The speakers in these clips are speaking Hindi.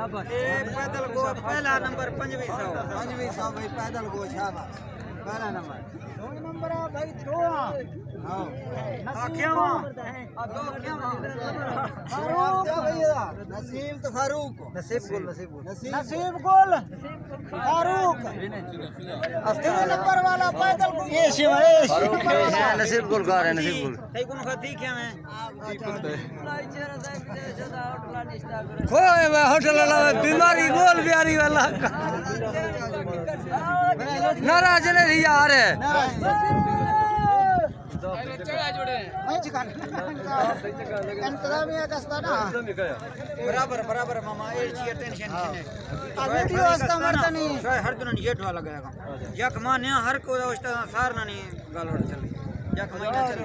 पैदल गो पहला नंबर 2500 भाई पैदल गो शाबाश पहला नंबर 2 नंबर भाई दो हां नसीब तो फारूक नसीब गोल फारूक 3 नंबर वाला पैदल को ये नसीब गोल का है नसीब गोल कई कोन खाती क्या है खोए होटल वाला बीमारी गोल बिहारी वाला नाराज नहीं यार बराबर बराबर मामा एची टेंशन छने वीडियो असता मर्दनी हर दिन जेठवा लगाएगा यक माने हर को अवस्था सार नहीं गालोड़ चल यक महीना चल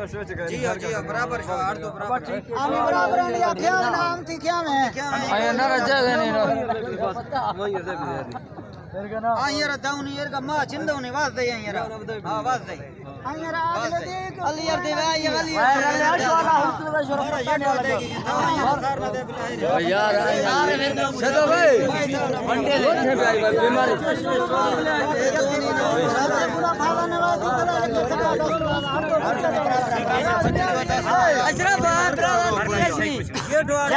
जी हां बराबर हर दो बराबर आमी बराबर लिया क्या नाम थी क्या है आया नाराज जगह नहीं यार दाउनी यार का मां चिंदवनी वाज दे यार हां वाज दे यार आगले देख अली यार दे भाई अली यार यार सदो भाई मंडे थे भाई बीमारी पूरा खाने वाला अशरफ ये डोर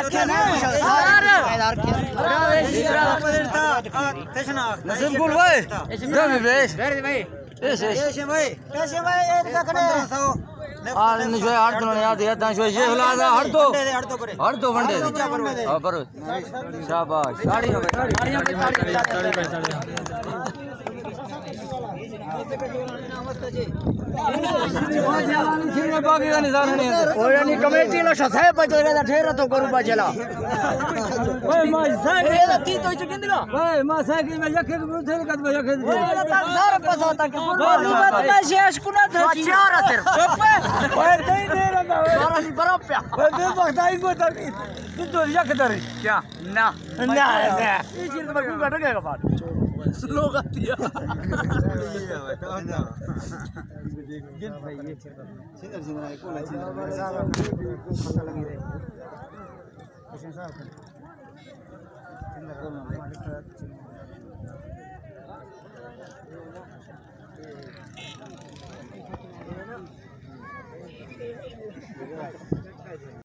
नसीब गुल भाई क्या विवेश भाई ऐसे भाई एक दखने 1500 आर निशो हर दिन याद है दाशो ये हुलादा हर दो वनडे हां पर शाबाश ताड़ियां कमेटी लो साहेब बचेगा ठेरा तो करू बचला ओए मां साहेब ती तो चिकिंदगा ओए मां साकी में यखे बुथल कद में यखे सारा पसा तक बोलू बात मैं शेष कुना था चार तेरे ओए नहीं दे रहा सारा नहीं बराबर ओए दे बखदाई को तू तो यख दर क्या ना ना ये चीज तो मैं बैठ गया बात लोग आती है गिन भाई ये सिंदर सिंदर कोला सिंदर सारा को खतरा लगी रहे ऐसे साहब सिंदर कोला